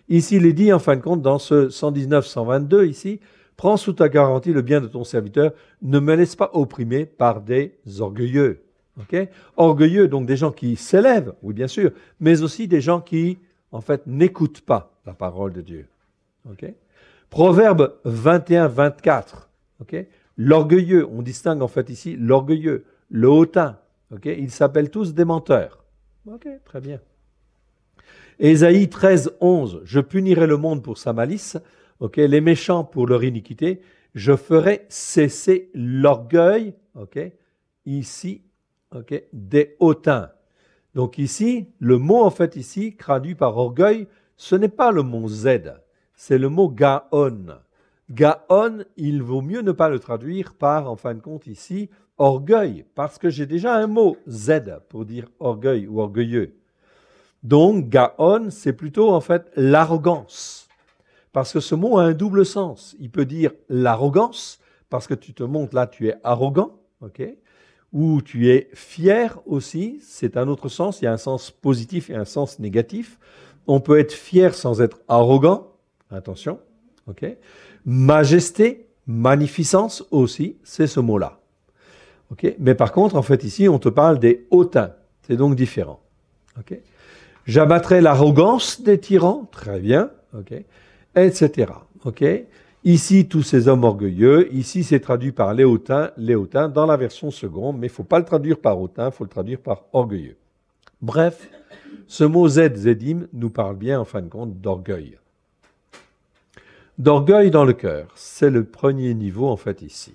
Ici, il est dit en fin de compte, dans ce 119, 122, ici, prends sous ta garantie le bien de ton serviteur, ne me laisse pas opprimer par des orgueilleux, ok. Orgueilleux, donc des gens qui s'élèvent, oui bien sûr, mais aussi des gens qui, en fait, n'écoutent pas la parole de Dieu, ok. Proverbe 21, 24. Okay? L'orgueilleux, on distingue en fait ici l'orgueilleux, le hautain. Okay? Ils s'appellent tous des menteurs. Ok, très bien. Ésaïe 13, 11. Je punirai le monde pour sa malice, okay? Les méchants pour leur iniquité. Je ferai cesser l'orgueil, okay? Ici, okay? Des hautains. Donc ici, le mot en fait ici, traduit par orgueil, ce n'est pas le mot Z. C'est le mot gaon. Gaon, il vaut mieux ne pas le traduire par, en fin de compte ici, orgueil, parce que j'ai déjà un mot Z pour dire orgueil ou orgueilleux. Donc, gaon, c'est plutôt en fait l'arrogance. Parce que ce mot a un double sens. Il peut dire l'arrogance, parce que tu te montres là, tu es arrogant, ok, ou tu es fier aussi, c'est un autre sens, il y a un sens positif et un sens négatif. On peut être fier sans être arrogant. Attention, ok. Majesté, magnificence aussi, c'est ce mot-là. Ok. Mais par contre, en fait, ici, on te parle des hautains. C'est donc différent. Ok. J'abattrai l'arrogance des tyrans, très bien, ok, etc. Ok. Ici, tous ces hommes orgueilleux. Ici, c'est traduit par les hautains dans la version seconde, mais il ne faut pas le traduire par hautain, il faut le traduire par orgueilleux. Bref, ce mot Zedim, nous parle bien, en fin de compte, d'orgueil. D'orgueil dans le cœur, c'est le premier niveau en fait ici.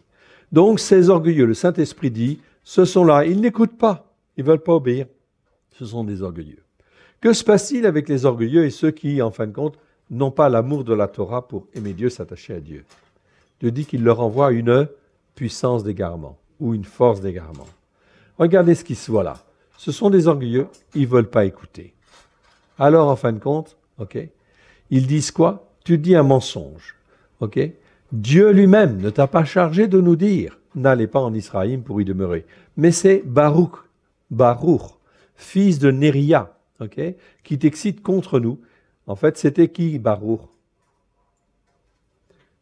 Donc ces orgueilleux, le Saint-Esprit dit, ce sont là, ils n'écoutent pas, ils ne veulent pas obéir, ce sont des orgueilleux. Que se passe-t-il avec les orgueilleux et ceux qui, en fin de compte, n'ont pas l'amour de la Torah pour aimer Dieu, s'attacher à Dieu? Dieu dit qu'il leur envoie une puissance d'égarement ou une force d'égarement. Regardez ce qui se voit là. Ce sont des orgueilleux, ils ne veulent pas écouter. Alors en fin de compte, ok, ils disent quoi? Tu dis un mensonge, ok? Dieu lui-même ne t'a pas chargé de nous dire, n'allez pas en Israël pour y demeurer. Mais c'est Baruch, fils de Néria, ok? Qui t'excite contre nous. En fait, c'était qui Baruch?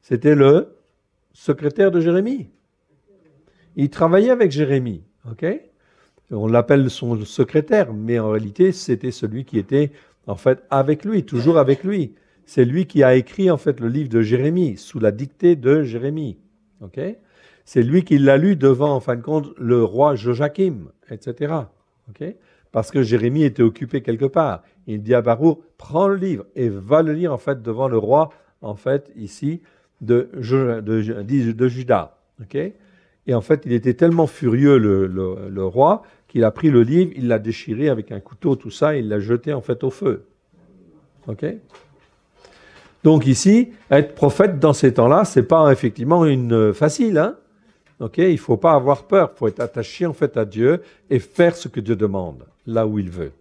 C'était le secrétaire de Jérémie. Il travaillait avec Jérémie, ok? On l'appelle son secrétaire, mais en réalité, c'était celui qui était en fait avec lui, toujours avec lui. C'est lui qui a écrit en fait le livre de Jérémie, sous la dictée de Jérémie. Okay? C'est lui qui l'a lu devant, en fin de compte, le roi Joachim, etc. Okay? Parce que Jérémie était occupé quelque part. Il dit à Baruch, prends le livre et va le lire en fait devant le roi, en fait, ici, de Juda. Okay? Et en fait, il était tellement furieux, le roi, qu'il a pris le livre, il l'a déchiré avec un couteau, tout ça, et il l'a jeté en fait au feu. Ok? Donc ici, être prophète dans ces temps-là, c'est pas effectivement une facile, hein? Ok? Il faut pas avoir peur, il faut être attaché en fait à Dieu et faire ce que Dieu demande, là où il veut.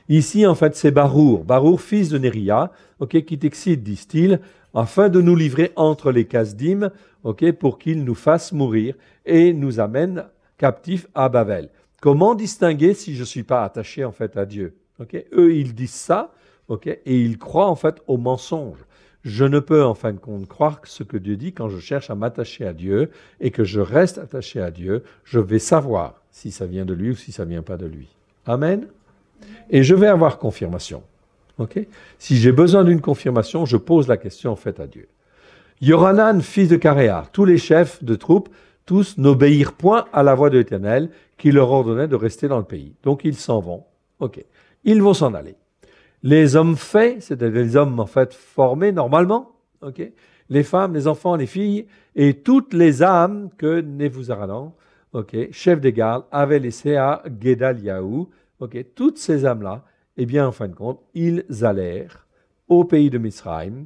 Ici, en fait, c'est Baruch, fils de Néria, ok, qui t'excite, disent-ils, afin de nous livrer entre les Kasdim, ok, pour qu'ils nous fassent mourir et nous amènent captifs à Babel. Comment distinguer si je ne suis pas attaché en fait à Dieu? Okay? Eux, ils disent ça, okay, et ils croient en fait au mensonge. Je ne peux en fin de compte croire ce que Dieu dit quand je cherche à m'attacher à Dieu et que je reste attaché à Dieu. Je vais savoir si ça vient de lui ou si ça ne vient pas de lui. Amen. Et je vais avoir confirmation. Okay? Si j'ai besoin d'une confirmation, je pose la question en fait à Dieu. Yohanan, fils de Karéar, tous les chefs de troupes, tous n'obéirent point à la voix de l'Éternel qui leur ordonnait de rester dans le pays. Donc ils s'en vont. Ok. Ils vont s'en aller. Les hommes faits, c'est-à-dire les hommes en fait formés normalement, okay, les femmes, les enfants, les filles, et toutes les âmes que Nebuzaradan, okay, chef des gardes, avait laissées à Gedaliahu, okay, toutes ces âmes-là, eh bien en fin de compte, ils allèrent au pays de Misraïm,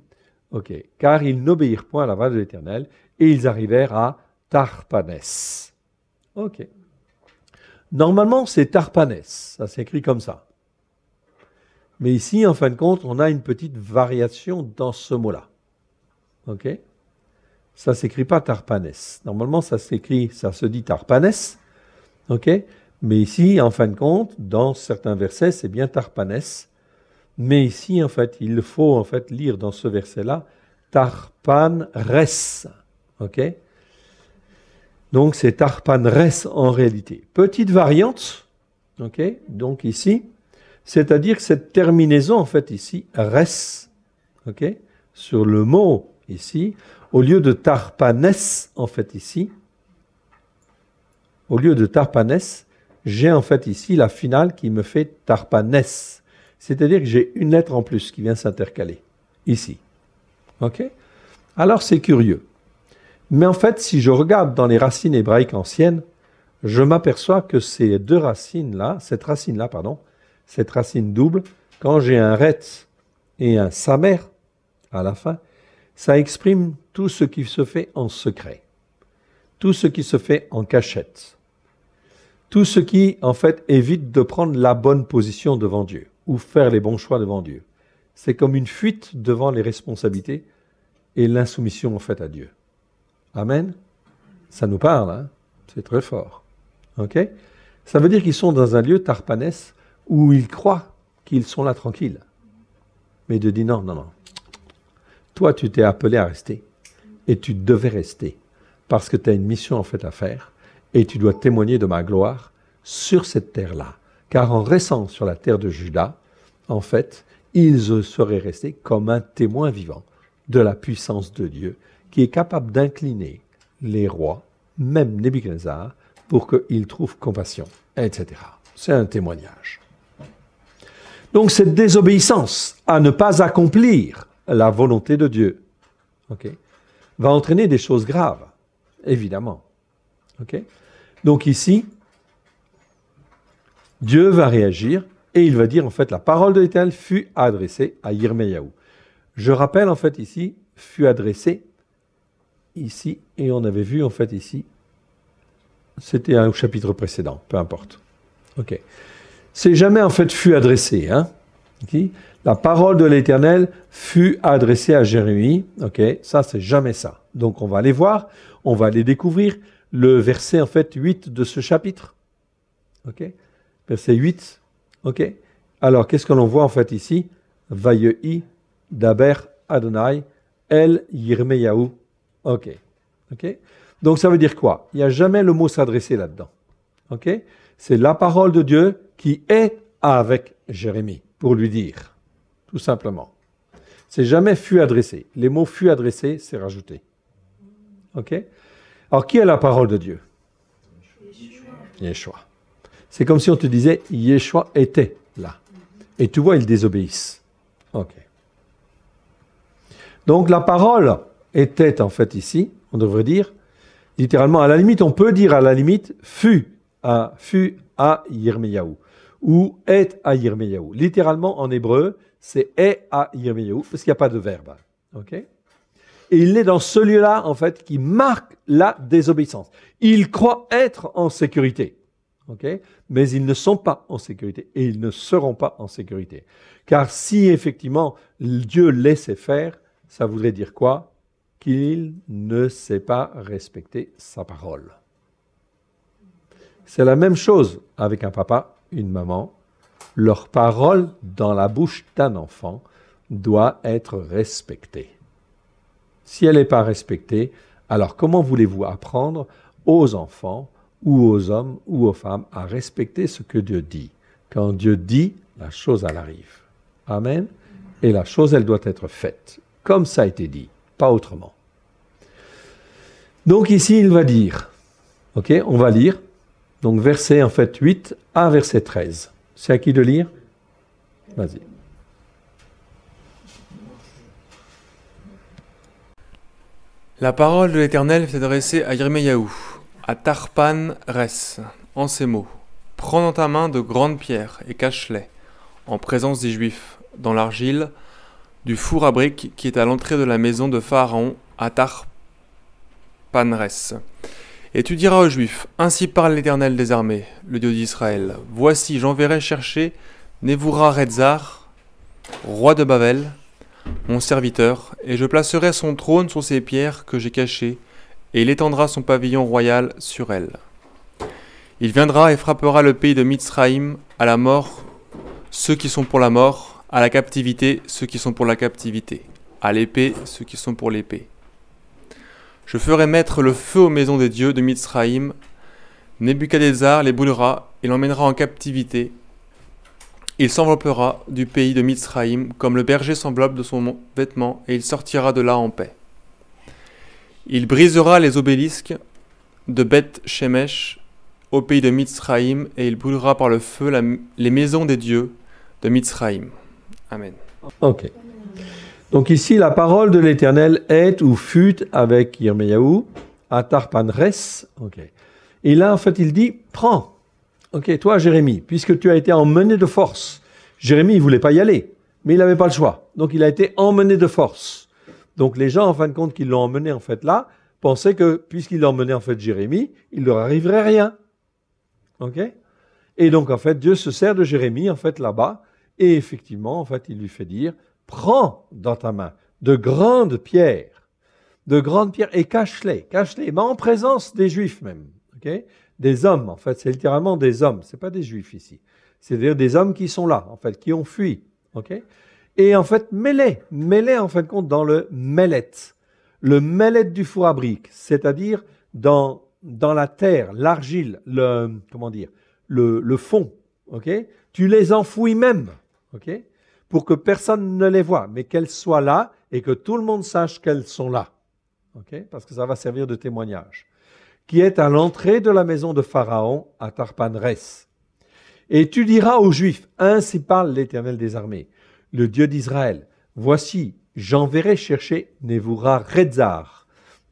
okay, car ils n'obéirent point à la voix de l'Éternel, et ils arrivèrent à Tarpanès. Ok. Normalement, c'est Tarpanès, ça s'écrit comme ça. Mais ici, en fin de compte, on a une petite variation dans ce mot-là. Ok? Ça ne s'écrit pas Tarpanès. Normalement, ça se dit Tarpanès. Ok? Mais ici, en fin de compte, dans certains versets, c'est bien Tarpanès. Mais ici, en fait, il faut en fait lire dans ce verset-là Tarpanres. Ok? Donc, c'est Tarpanres en réalité. Petite variante. Ok? Donc ici, c'est-à-dire que cette terminaison, en fait, ici, res, okay, sur le mot ici, au lieu de tarpanès, en fait, ici, au lieu de tarpanès, j'ai en fait ici la finale qui me fait tarpanès. C'est-à-dire que j'ai une lettre en plus qui vient s'intercaler, ici. Ok? Alors, c'est curieux. Mais en fait, si je regarde dans les racines hébraïques anciennes, je m'aperçois que ces deux racines-là, cette racine double, quand j'ai un retz et un samer à la fin, ça exprime tout ce qui se fait en secret, tout ce qui se fait en cachette, tout ce qui, en fait, évite de prendre la bonne position devant Dieu ou faire les bons choix devant Dieu. C'est comme une fuite devant les responsabilités et l'insoumission, en fait, à Dieu. Amen. Ça nous parle, hein? C'est très fort. Ok? Ça veut dire qu'ils sont dans un lieu tarpanès où ils croient qu'ils sont là tranquilles. Mais Dieu dit non, non, non. Toi, tu t'es appelé à rester. Et tu devais rester. Parce que tu as une mission en fait à faire. Et tu dois témoigner de ma gloire sur cette terre-là. Car en restant sur la terre de Juda, en fait, ils seraient restés comme un témoin vivant de la puissance de Dieu qui est capable d'incliner les rois, même Nebuchadnezzar, pour qu'ils trouvent compassion, etc. C'est un témoignage. Donc cette désobéissance à ne pas accomplir la volonté de Dieu, okay, va entraîner des choses graves, évidemment. Okay? Donc ici, Dieu va réagir et il va dire en fait la parole de l'Éternel fut adressée à Yirmeyahu. Je rappelle en fait ici, fut adressée ici et on avait vu en fait ici, c'était au chapitre précédent, peu importe. Ok. C'est jamais en fait fut adressé. Hein? Okay? La parole de l'Éternel fut adressée à Jérémie. Ok, ça c'est jamais ça. Donc on va aller voir, on va aller découvrir le verset en fait 8 de ce chapitre. Ok, verset 8. Ok. Alors qu'est-ce que l'on voit en fait ici? Vayehi daber Adonai el Yirmeyahu. Ok. Ok. Donc ça veut dire quoi? Il n'y a jamais le mot s'adresser là-dedans. Ok. C'est la parole de Dieu qui est avec Jérémie, pour lui dire, tout simplement. C'est jamais fut adressé. Les mots fut adressé, c'est rajouté. Ok? Alors, qui est la parole de Dieu? Yeshua. C'est comme si on te disait, Yeshua était là. Et tu vois, ils désobéissent. Ok. Donc, la parole était en fait ici, on devrait dire, littéralement, à la limite, on peut dire à la limite, fut à Yirmeyahu, ou est à Yirmeyahu. Littéralement, en hébreu, c'est est à Yirmeyahu, parce qu'il n'y a pas de verbe. Ok? Et il est dans ce lieu-là, en fait, qui marque la désobéissance. Ils croient être en sécurité. Ok? Mais ils ne sont pas en sécurité, et ils ne seront pas en sécurité. Car si, effectivement, Dieu laissait faire, ça voudrait dire quoi? Qu'il ne sait pas respecter sa parole. C'est la même chose avec un papa, une maman. Leur parole dans la bouche d'un enfant doit être respectée. Si elle n'est pas respectée, alors comment voulez-vous apprendre aux enfants ou aux hommes ou aux femmes à respecter ce que Dieu dit? Quand Dieu dit, la chose, elle arrive. Amen. Et la chose, elle doit être faite, comme ça a été dit, pas autrement. Donc ici, il va dire, ok, on va lire, donc verset en fait 8 à verset 13. C'est à qui de lire? Vas-y. La parole de l'Éternel s'est adressée à Yirmeyahu, à Tarpan-Res, en ces mots. Prends dans ta main de grandes pierres et cache-les, en présence des Juifs, dans l'argile du four à briques qui est à l'entrée de la maison de Pharaon à Tarpan-Res. Et tu diras aux Juifs, ainsi parle l'Éternel des armées, le Dieu d'Israël. Voici, j'enverrai chercher Nebuchadnezzar, roi de Babel, mon serviteur, et je placerai son trône sur ces pierres que j'ai cachées, et il étendra son pavillon royal sur elles. Il viendra et frappera le pays de Mitzraïm à la mort, ceux qui sont pour la mort, à la captivité, ceux qui sont pour la captivité, à l'épée, ceux qui sont pour l'épée. Je ferai mettre le feu aux maisons des dieux de Mitzraïm. Nebuchadnezzar les brûlera et l'emmènera en captivité. Il s'enveloppera du pays de Mitzraïm comme le berger s'enveloppe de son vêtement et il sortira de là en paix. Il brisera les obélisques de Beth Shemesh au pays de Mitzraïm et il brûlera par le feu les maisons des dieux de Mitzraïm. Amen. Ok. Donc ici, la parole de l'Éternel est ou fut avec Yirmeyahu à Tarpan-Res. Okay. Et là, en fait, il dit, prends. Ok, toi, Jérémie, puisque tu as été emmené de force. Jérémie, il ne voulait pas y aller, mais il n'avait pas le choix. Donc, il a été emmené de force. Donc, les gens, en fin de compte, qui l'ont emmené, en fait, là, pensaient que, puisqu'il a emmené, en fait, Jérémie, il ne leur arriverait rien. Ok? Et donc, en fait, Dieu se sert de Jérémie, en fait, là-bas, et effectivement, en fait, il lui fait dire, prends dans ta main de grandes pierres, et cache-les, mais en présence des Juifs même, okay? Des hommes, en fait, c'est littéralement des hommes, ce n'est pas des Juifs ici, c'est-à-dire des hommes qui sont là, en fait, qui ont fui, okay? Et en fait, mets-les en fin de compte dans le mellet du four à briques, c'est-à-dire dans la terre, l'argile, le fond, okay? Tu les enfouis même, okay? Pour que personne ne les voie, mais qu'elles soient là et que tout le monde sache qu'elles sont là. Okay? Parce que ça va servir de témoignage. Qui est à l'entrée de la maison de Pharaon à Tarpan-Res. Et tu diras aux Juifs, ainsi parle l'Éternel des armées, le Dieu d'Israël, voici, j'enverrai chercher Nebuchadnezzar.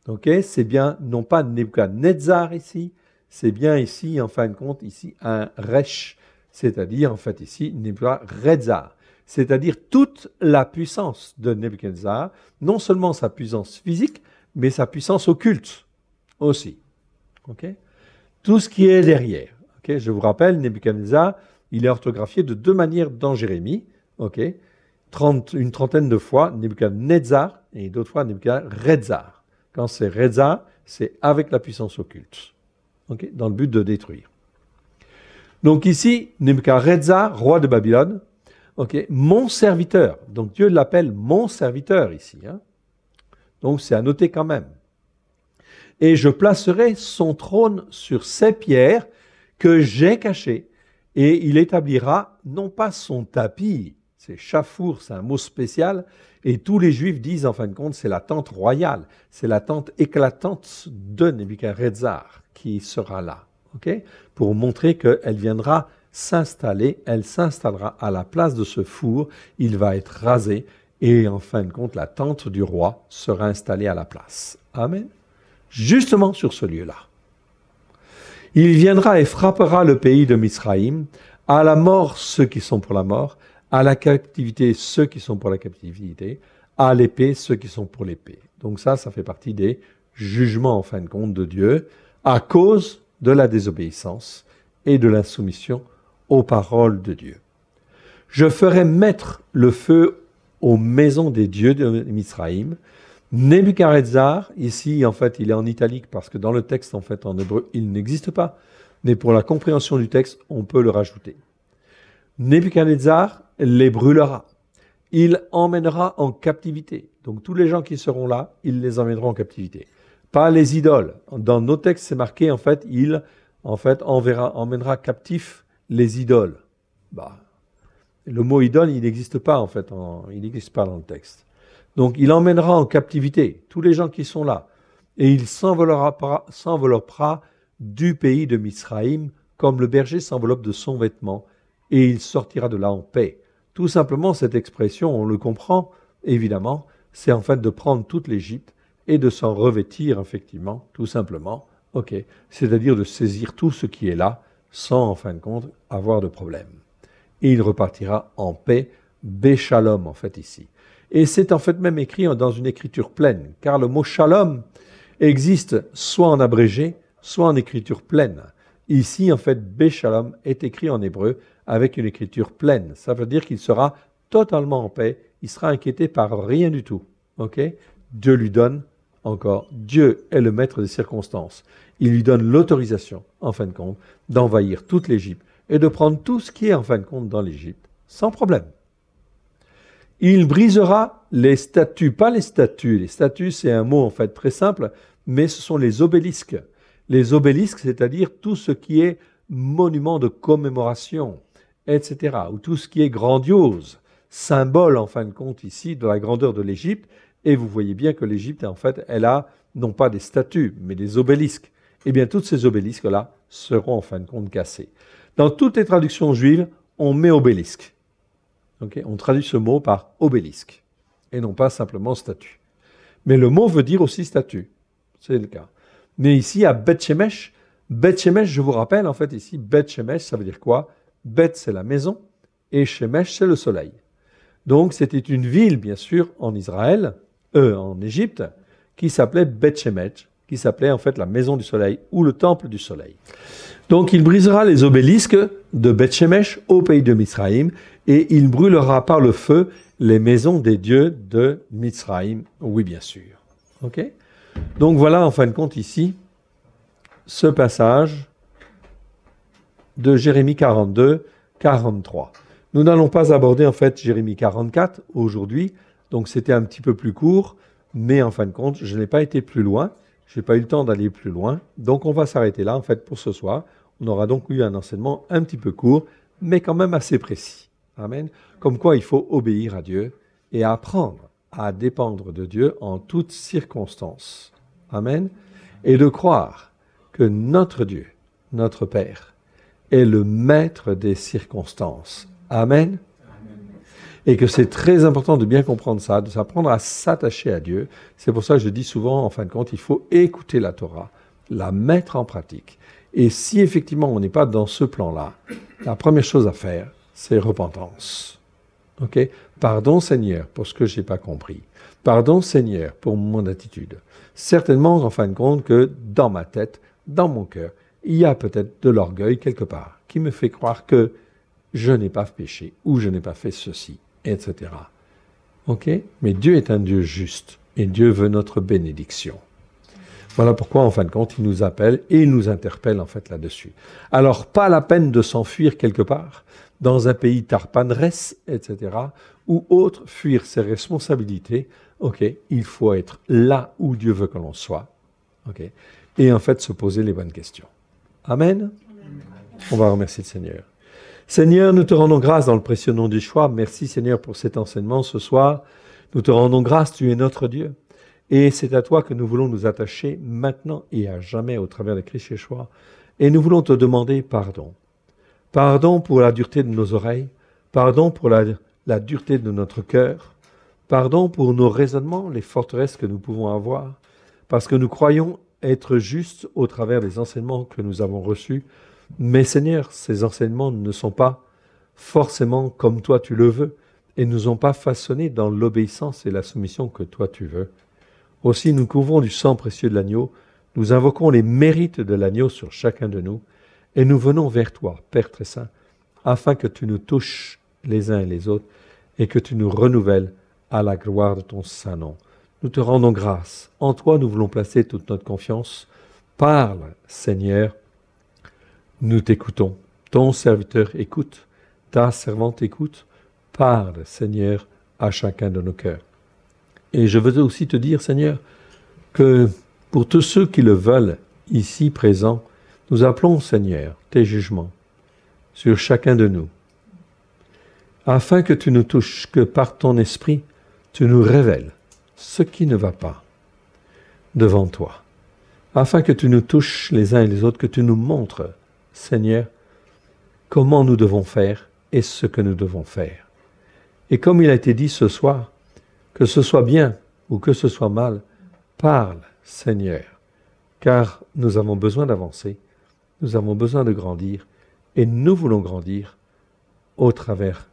Okay? C'est bien, non pas Nebuchadnezzar ici, c'est bien ici, en fin de compte, ici, un Resh, c'est-à-dire, en fait, ici, Nebuchadnezzar. C'est-à-dire toute la puissance de Nebuchadnezzar, non seulement sa puissance physique, mais sa puissance occulte aussi. Okay? Tout ce qui est derrière. Okay? Je vous rappelle, Nebuchadnezzar, il est orthographié de deux manières dans Jérémie. Okay? Une trentaine de fois, Nebuchadnezzar, et d'autres fois, Nebuchadnezzar. Quand c'est Reza, c'est avec la puissance occulte, okay? Dans le but de détruire. Donc ici, Nebuchadnezzar, roi de Babylone, okay, mon serviteur. Donc Dieu l'appelle mon serviteur ici. Hein? Donc c'est à noter quand même. Et je placerai son trône sur ces pierres que j'ai cachées. Et il établira non pas son tapis, c'est chafour, c'est un mot spécial. Et tous les Juifs disent en fin de compte, c'est la tente royale, c'est la tente éclatante de Nebuchadnezzar qui sera là. Okay? Pour montrer qu'elle viendra s'installer, elle s'installera à la place de ce four, il va être rasé et en fin de compte, la tente du roi sera installée à la place. Amen. Justement sur ce lieu-là. Il viendra et frappera le pays de Mitzraïm, à la mort ceux qui sont pour la mort, à la captivité ceux qui sont pour la captivité, à l'épée ceux qui sont pour l'épée. Donc ça fait partie des jugements en fin de compte de Dieu à cause de la désobéissance et de l'insoumission aux paroles de Dieu. Je ferai mettre le feu aux maisons des dieux de Mizraïm. Nebuchadnezzar, ici en fait il est en italique parce que dans le texte en fait en hébreu il n'existe pas, mais pour la compréhension du texte on peut le rajouter. Nebuchadnezzar les brûlera, il emmènera en captivité. Donc tous les gens qui seront là, il les emmènera en captivité. Pas les idoles. Dans nos textes c'est marqué en fait il emmènera captifs les idoles. Le mot idole il n'existe pas en fait, il n'existe pas dans le texte. Donc il emmènera en captivité tous les gens qui sont là et il s'enveloppera du pays de Mizraïm comme le berger s'enveloppe de son vêtement et il sortira de là en paix. Tout simplement cette expression, on le comprend évidemment, c'est en fait de prendre toute l'Égypte et de s'en revêtir effectivement, tout simplement, c'est-à-dire de saisir tout ce qui est là sans en fin de compte avoir de problème. Et il repartira en paix, Béchalom en fait ici. Et c'est en fait même écrit dans une écriture pleine, car le mot shalom existe soit en abrégé, soit en écriture pleine. Ici, en fait, Béchalom est écrit en hébreu avec une écriture pleine. Ça veut dire qu'il sera totalement en paix, il sera inquiété par rien du tout. Dieu lui donne, encore, Dieu est le maître des circonstances. Il lui donne l'autorisation, en fin de compte, d'envahir toute l'Égypte et de prendre tout ce qui est, en fin de compte, dans l'Égypte, sans problème. Il brisera les statues, pas les statues. Les statues, c'est un mot en fait très simple, mais ce sont les obélisques. Les obélisques, c'est-à-dire tout ce qui est monument de commémoration, etc. Ou tout ce qui est grandiose, symbole en fin de compte ici de la grandeur de l'Égypte. Et vous voyez bien que l'Égypte, en fait, elle a non pas des statues, mais des obélisques. Eh bien, toutes ces obélisques-là seront en fin de compte cassés. Dans toutes les traductions juives, on met obélisque. On traduit ce mot par obélisque, et non pas simplement statue. Mais le mot veut dire aussi statue, c'est le cas. Mais ici, à Beth Shemesh, je vous rappelle, en fait, ici, Beth Shemesh, ça veut dire quoi? Beth, c'est la maison, et Shemesh, c'est le soleil. Donc, c'était une ville, bien sûr, en Israël, en Égypte, qui s'appelait Beth Shemesh, qui s'appelait en fait la maison du soleil, ou le temple du soleil. Donc, il brisera les obélisques de Beth Shemesh au pays de Mizraïm, et il brûlera par le feu les maisons des dieux de Mizraïm. Oui, bien sûr. Donc voilà, en fin de compte, ici, ce passage de Jérémie 42, 43. Nous n'allons pas aborder, en fait, Jérémie 44 aujourd'hui, donc c'était un petit peu plus court, mais en fin de compte, je n'ai pas été plus loin, je n'ai pas eu le temps d'aller plus loin, donc on va s'arrêter là, en fait, pour ce soir. On aura donc eu un enseignement un petit peu court, mais quand même assez précis. Amen. Comme quoi il faut obéir à Dieu et apprendre à dépendre de Dieu en toutes circonstances. Amen. Et de croire que notre Dieu, notre Père, est le maître des circonstances. Amen. Et que c'est très important de bien comprendre ça, de s'apprendre à s'attacher à Dieu. C'est pour ça que je dis souvent, en fin de compte, il faut écouter la Torah, la mettre en pratique. Et si effectivement on n'est pas dans ce plan-là, la première chose à faire, c'est repentance. Pardon Seigneur pour ce que je n'ai pas compris. Pardon Seigneur pour mon attitude. Certainement, en fin de compte, que dans ma tête, dans mon cœur, il y a peut-être de l'orgueil quelque part qui me fait croire que je n'ai pas péché ou je n'ai pas fait ceci, etc. Mais Dieu est un Dieu juste et Dieu veut notre bénédiction. Voilà pourquoi, en fin de compte, il nous appelle et il nous interpelle en fait là-dessus. Alors, pas la peine de s'enfuir quelque part, dans un pays tarpaneres, etc., ou autre, fuir ses responsabilités. Il faut être là où Dieu veut que l'on soit. Et en fait, se poser les bonnes questions. Amen. On va remercier le Seigneur. Seigneur, nous te rendons grâce dans le précieux nom d'Yeshua. Merci Seigneur pour cet enseignement ce soir. Nous te rendons grâce, tu es notre Dieu. Et c'est à toi que nous voulons nous attacher maintenant et à jamais au travers de Christ Yeshua. Et nous voulons te demander pardon. Pardon pour la dureté de nos oreilles. Pardon pour la dureté de notre cœur. Pardon pour nos raisonnements, les forteresses que nous pouvons avoir. Parce que nous croyons être justes au travers des enseignements que nous avons reçus. Mais Seigneur, ces enseignements ne sont pas forcément comme toi tu le veux et ne nous ont pas façonnés dans l'obéissance et la soumission que toi tu veux. Aussi, nous couvrons du sang précieux de l'agneau, nous invoquons les mérites de l'agneau sur chacun de nous et nous venons vers toi, Père très saint, afin que tu nous touches les uns et les autres et que tu nous renouvelles à la gloire de ton saint nom. Nous te rendons grâce. En toi, nous voulons placer toute notre confiance. Parle, Seigneur. Nous t'écoutons. Ton serviteur écoute. Ta servante écoute. Parle, Seigneur, à chacun de nos cœurs. Et je veux aussi te dire, Seigneur, que pour tous ceux qui le veulent, ici présents, nous appelons, Seigneur, tes jugements sur chacun de nous, afin que tu nous touches, que par ton esprit, tu nous révèles ce qui ne va pas devant toi, afin que tu nous touches les uns et les autres, que tu nous montres, Seigneur, comment nous devons faire et ce que nous devons faire. Et comme il a été dit ce soir, que ce soit bien ou que ce soit mal, parle, Seigneur, car nous avons besoin d'avancer, nous avons besoin de grandir, et nous voulons grandir au travers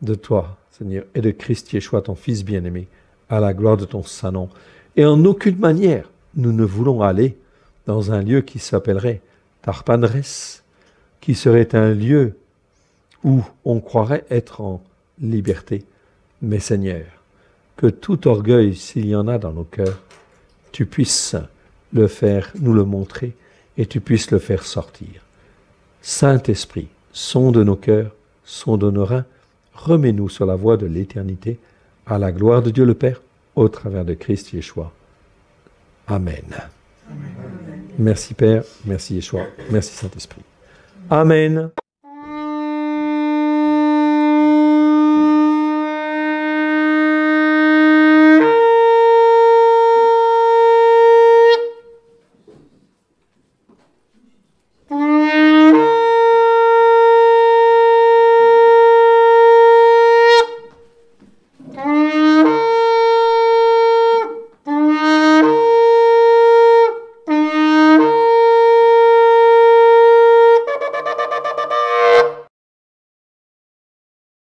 de toi, Seigneur, et de Christ Yeshua, ton Fils bien-aimé, à la gloire de ton saint nom. Et en aucune manière, nous ne voulons aller dans un lieu qui s'appellerait Tarpanres, qui serait un lieu où on croirait être en liberté. Mais Seigneur, que tout orgueil, s'il y en a dans nos cœurs, tu puisses le faire, nous le montrer, et tu puisses le faire sortir. Saint-Esprit, sonde nos cœurs, sonde nos reins, remets-nous sur la voie de l'éternité, à la gloire de Dieu le Père, au travers de Christ Yeshua. Amen. Amen. Merci Père, merci Yeshua, merci Saint-Esprit. Amen.